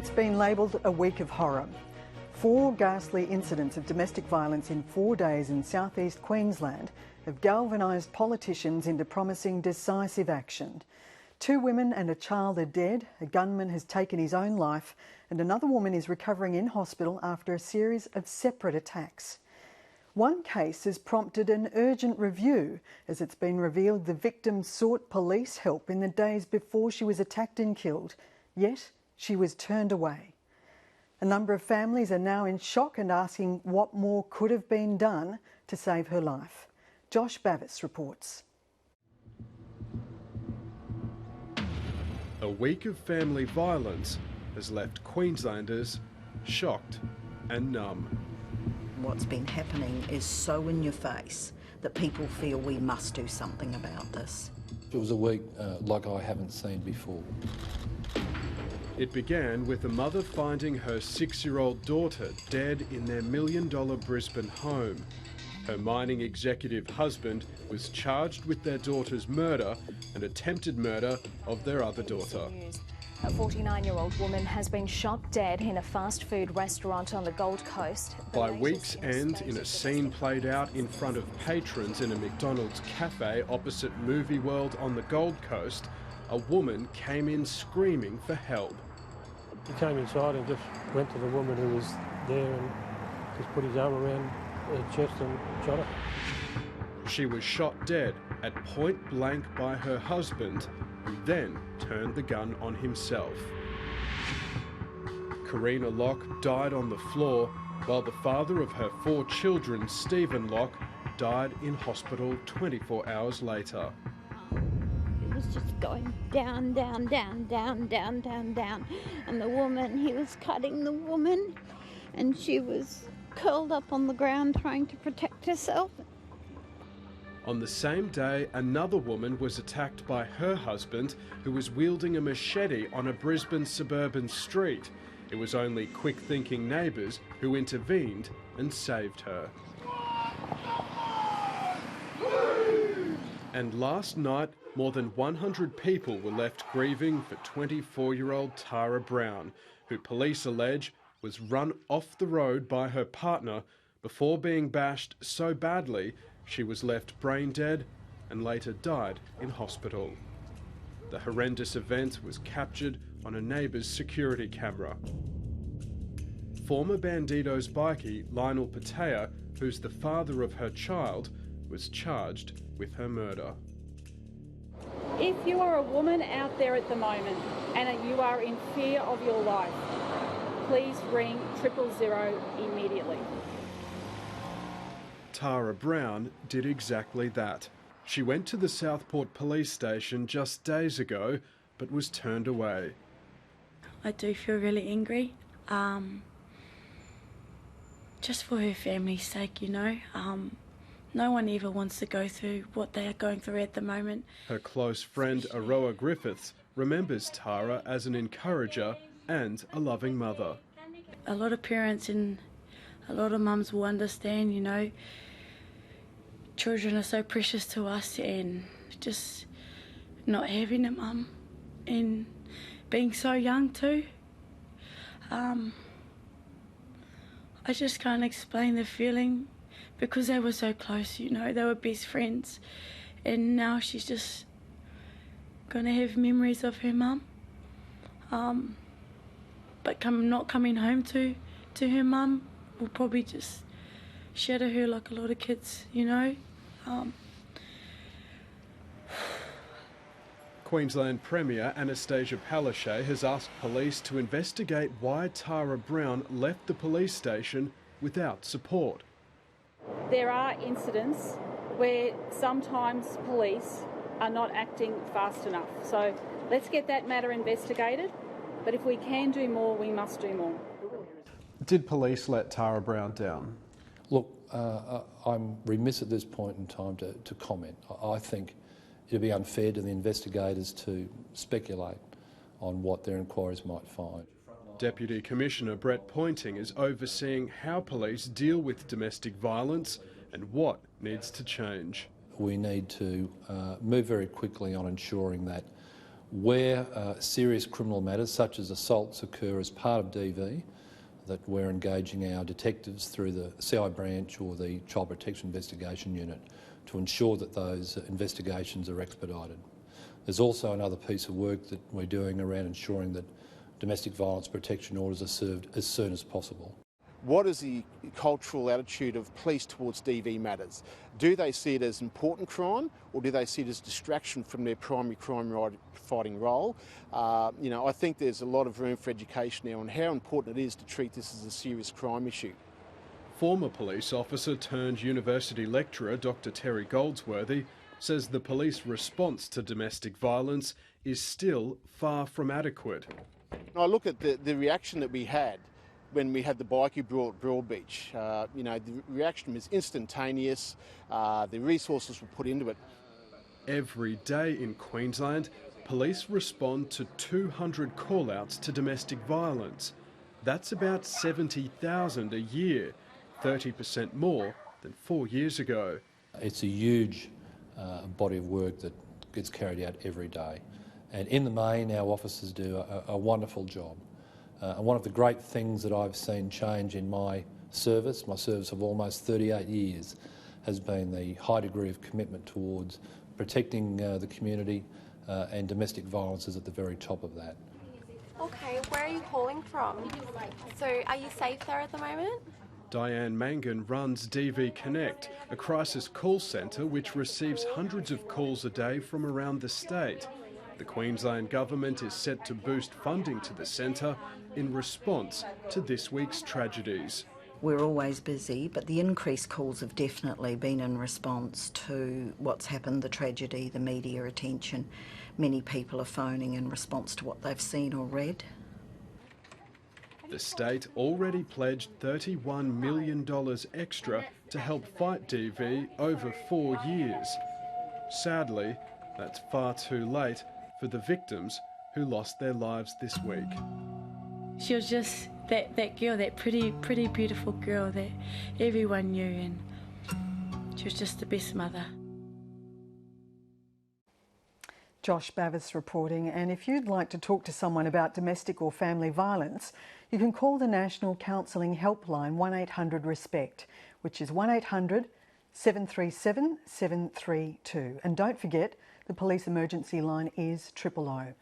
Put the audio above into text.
It's been labelled a week of horror. 4 ghastly incidents of domestic violence in 4 days in southeast Queensland have galvanised politicians into promising decisive action. 2 women and a child are dead, a gunman has taken his own life, and another woman is recovering in hospital after a series of separate attacks. One case has prompted an urgent review, as it's been revealed the victim sought police help in the days before she was attacked and killed, yet she was turned away. A number of families are now in shock and asking what more could have been done to save her life. Josh Bavis reports. A week of family violence has left Queenslanders shocked and numb. What's been happening is so in your face that people feel we must do something about this. It was a week like I haven't seen before. It began with a mother finding her 6-year-old daughter dead in their $1 million Brisbane home. Her mining executive husband was charged with their daughter's murder and attempted murder of their other daughter. A 49-year-old woman has been shot dead in a fast food restaurant on the Gold Coast. By week's end, in a scene played out in front of patrons in a McDonald's cafe opposite Movie World on the Gold Coast, a woman came in screaming for help. He came inside and just went to the woman who was there and just put his arm around her chest and shot her. She was shot dead at point blank by her husband, who then turned the gun on himself. Karina Locke died on the floor, while the father of her 4 children, Stephen Locke, died in hospital 24 hours later. Was just going down, down, down, down, down, down, down. And the woman, he was cutting the woman and she was curled up on the ground trying to protect herself. On the same day, another woman was attacked by her husband, who was wielding a machete on a Brisbane suburban street. It was only quick-thinking neighbours who intervened and saved her. And last night, more than 100 people were left grieving for 24-year-old Tara Brown, who police allege was run off the road by her partner before being bashed so badly she was left brain dead and later died in hospital. The horrendous event was captured on a neighbour's security camera. Former Bandidos bikie Lionel Patea, who's the father of her child, was charged with her murder. If you are a woman out there at the moment and you are in fear of your life, please ring 000 immediately. Tara Brown did exactly that. She went to the Southport police station just days ago, but was turned away. I do feel really angry, just for her family's sake, you know. No one ever wants to go through what they are going through at the moment. Her close friend AROHA Griffiths remembers Tara as an encourager and a loving mother. A lot of parents and a lot of mums will understand, you know, children are so precious to us, and just not having a mum and being so young too. I just can't explain the feeling, because they were so close, you know, they were best friends, and now she's just gonna have memories of her mum, but not coming home to her mum will probably just shatter her like a lot of kids, you know. Queensland Premier ANNASTACIA has asked police to investigate why Tara Brown left the police station without support. There are incidents where sometimes police are not acting fast enough. So let's get that matter investigated. But if we can do more, we must do more. Did police let Tara Brown down? Look, I'm remiss at this point in time to comment. I think it'd be unfair to the investigators to speculate on what their inquiries might find. Deputy Commissioner Brett Pointing is overseeing how police deal with domestic violence and what needs to change. We need to move very quickly on ensuring that Where serious criminal matters such as assaults occur as part of DV, that we're engaging our detectives through the CI branch or the Child Protection Investigation Unit to ensure that those investigations are expedited. There's also another piece of work that we're doing around ensuring that domestic violence protection orders are served as soon as possible. What is the cultural attitude of police towards DV matters? Do they see it as important crime, or do they see it as distraction from their primary crime fighting role? I think there's a lot of room for education now on how important it is to treat this as a serious crime issue. Former police officer turned university lecturer Dr. Terry Goldsworthy says the police response to domestic violence is still far from adequate. I look at the reaction that we had when we had the bikie brawl at Broadbeach. The reaction was instantaneous. The resources were put into it. Every day in Queensland, police respond to 200 call-outs to domestic violence. That's about 70,000 a year, 30% more than 4 years ago. It's a huge body of work that gets carried out every day. And in the main, our officers do a wonderful job. And one of the great things that I've seen change in my service of almost 38 years, has been the high degree of commitment towards protecting the community, and domestic violence is at the very top of that. Okay, where are you calling from? So are you safe there at the moment? DIANE MANGAN runs DV Connect, a crisis call centre which receives hundreds of calls a day from around the state. The Queensland Government is set to boost funding to the centre in response to this week's tragedies. We're always busy, but the increased calls have definitely been in response to what's happened, the tragedy, the media attention. Many people are phoning in response to what they've seen or read. The state already pledged $31 million extra to help fight DV over 4 years. Sadly, that's far too late for the victims who lost their lives this week. She was just that girl, that pretty beautiful girl that everyone knew, and she was just the best mother. Josh Bavis reporting, and if you'd like to talk to someone about domestic or family violence, you can call the National Counselling Helpline 1800 RESPECT, which is 1800 737 732. And don't forget, the police emergency line is 000.